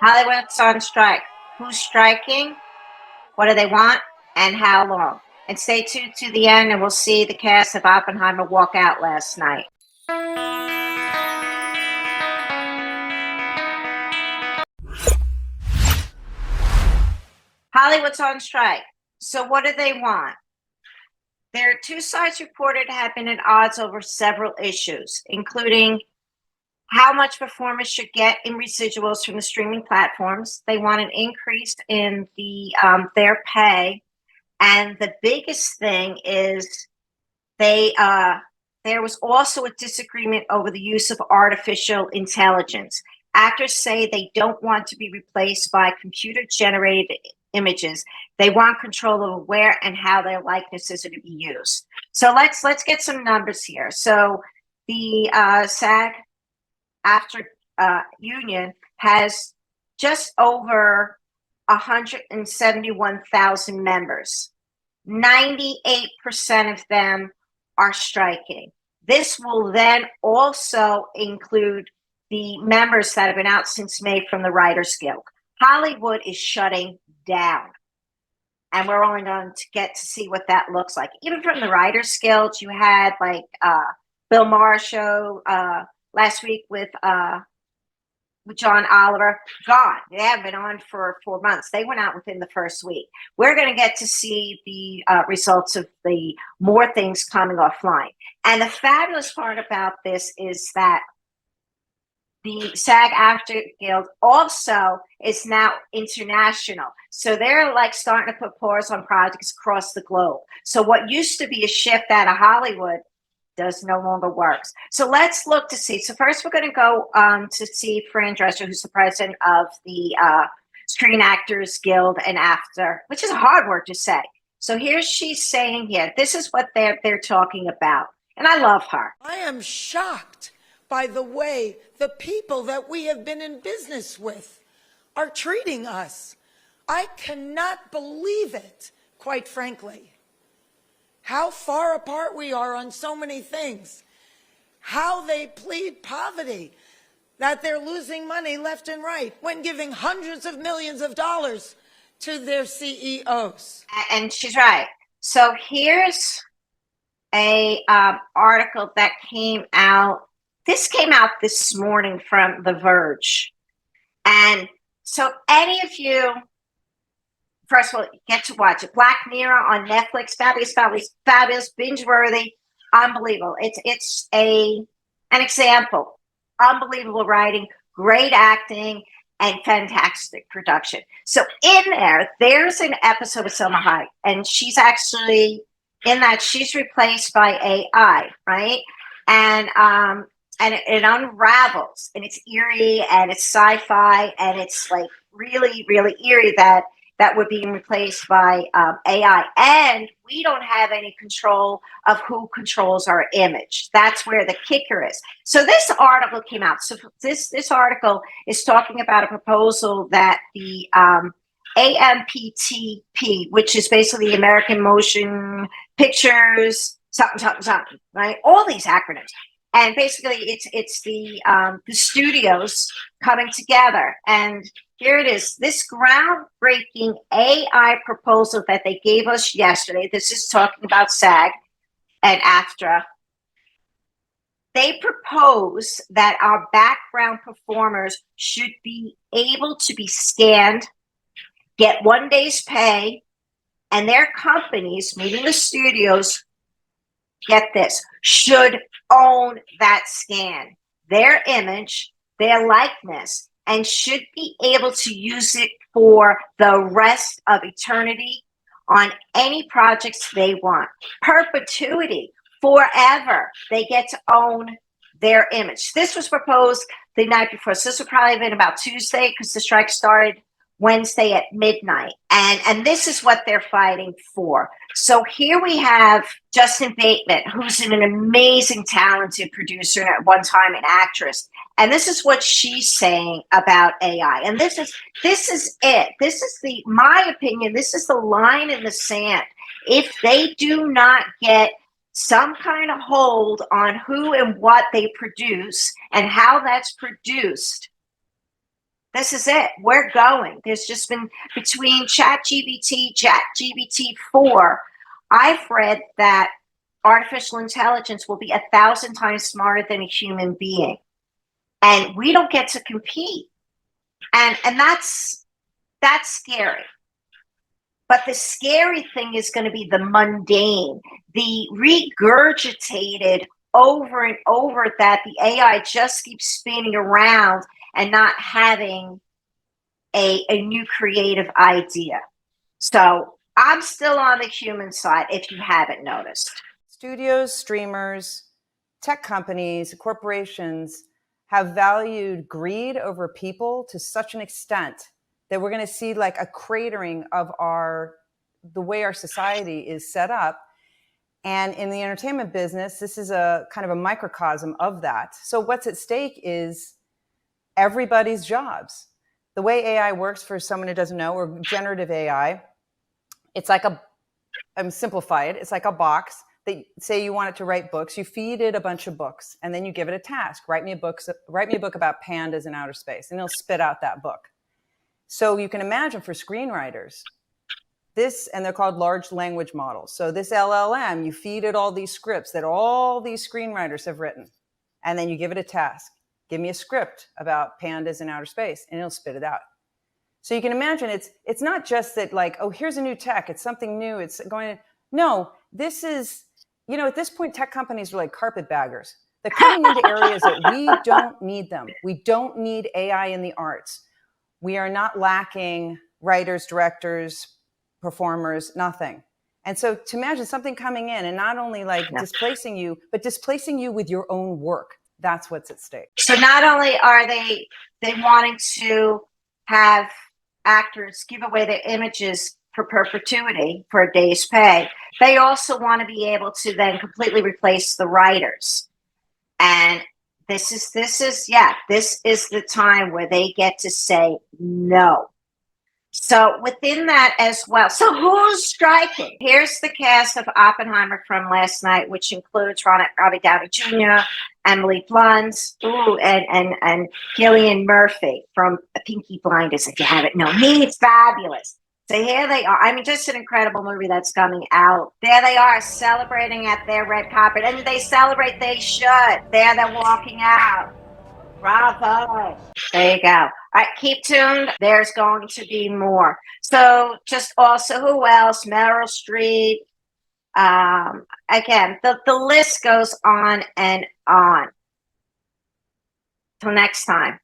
Hollywood's on strike. Who's striking? What do they want? And how long? And stay tuned to the end, and we'll see the cast of Oppenheimer walk out last night. Hollywood's on strike. So what do they want? There are two sides reported have been at odds over several issues, including how much performers should get in residuals from the streaming platforms. They want an increase in their pay, and the biggest thing is there was also a disagreement over the use of artificial intelligence. Actors say they don't want to be replaced by computer-generated images. They want control over where and how their likenesses are to be used. So let's get some numbers here. So the SAG after union has just over 171,000 members. 98% of them are striking. This will then also include the members that have been out since May from the Writers Guild. Hollywood is shutting down, and we're only going to get to see what that looks like. Even from the Writers Guild, you had like Bill Maher's show last week with John Oliver, gone. They haven't been on for 4 months. They went out within the first week. We're going to get to see the results of the more things coming offline. And the fabulous part about this is that the SAG-AFTRA Guild also is now international. So they're like starting to put paws on projects across the globe. So what used to be a shift out of Hollywood does no longer works. So let's look to see. So first we're going to go to see Fran Drescher, who's the president of the Screen Actors Guild and AFTRA, which is a hard word to say. So here she's saying here, this is what they're talking about. And I love her. I am shocked by the way the people that we have been in business with are treating us. I cannot believe it, quite frankly. How far apart we are on so many things. How they plead poverty, that they're losing money left and right when giving hundreds of millions of dollars to their CEOs. And she's right. So here's a article that came out. This came out this morning from The Verge. And so any of you, first of all, get to watch it. Black Mirror on Netflix, fabulous, binge-worthy, unbelievable. It's an example. Unbelievable writing, great acting, and fantastic production. So in there's an episode of Selma Hayek, and she's actually in that she's replaced by AI, right? And it unravels, and it's eerie, and it's sci-fi, and it's like really, really eerie that we're being replaced by AI, and we don't have any control of who controls our image. That's where the kicker is. So this article came out. So this article is talking about a proposal that the AMPTP, which is basically the American Motion Pictures, something, right? All these acronyms. And basically, it's the studios coming together. And here it is, this groundbreaking AI proposal that they gave us yesterday. This is talking about SAG and AFTRA. They propose that our background performers should be able to be scanned, get 1 day's pay, and their companies, meaning the studios, get this, should own that scan, their image, their likeness, and should be able to use it for the rest of eternity on any projects they want. Perpetuity, forever. They get to own their image. This was proposed the night before. So this would probably have been about Tuesday because the strike started Wednesday at midnight. And this is what they're fighting for. So here we have Justin Bateman, who's an amazing, talented producer and at one time an actress. And this is what she's saying about AI. And this is it. This is my opinion, this is the line in the sand. If they do not get some kind of hold on who and what they produce and how that's produced, This is it. We're going. There's just been between ChatGPT 4, I've read that artificial intelligence will be 1,000 times smarter than a human being. And we don't get to compete. And that's scary. But the scary thing is going to be the mundane, the regurgitated over and over that the AI just keeps spinning around and not having a new creative idea. So I'm still on the human side, if you haven't noticed. Studios, streamers, tech companies, corporations have valued greed over people to such an extent that we're going to see like a cratering of the way our society is set up. And in the entertainment business, this is a kind of a microcosm of that. So what's at stake is everybody's jobs. The way AI works, for someone who doesn't know, or generative AI, it's like I'm simplified, it's like a box that, say you want it to write books, you feed it a bunch of books, and then you give it a task. Write me a book about pandas in outer space, and it'll spit out that book. So you can imagine for screenwriters, and they're called large language models. So this LLM, you feed it all these scripts that all these screenwriters have written, and then you give it a task. Give me a script about pandas in outer space, and it'll spit it out. So you can imagine it's not just that like, oh, here's a new tech, it's something new, it's going to, no, this is, at this point, tech companies are like carpetbaggers. They're cutting into areas that we don't need them. We don't need AI in the arts. We are not lacking writers, directors, performers, nothing. And so to imagine something coming in and not only like displacing you, but displacing you with your own work, that's what's at stake. So not only are they wanting to have actors give away their images for perpetuity for a day's pay, they also want to be able to then completely replace the writers. And this is the time where they get to say no. So within that as well. So who's striking? Here's the cast of Oppenheimer from last night, which includes Robert Downey Jr., Emily Blunt, and Cillian Murphy from Pinky Blinders. If you haven't known me, it's fabulous. So here they are. I mean, just an incredible movie that's coming out. There they are celebrating at their red carpet. And they celebrate, they should. There they're walking out. Bravo. There you go. All right, keep tuned. There's going to be more. So just also, who else? Meryl Streep. Again, the list goes on and on. Till next time.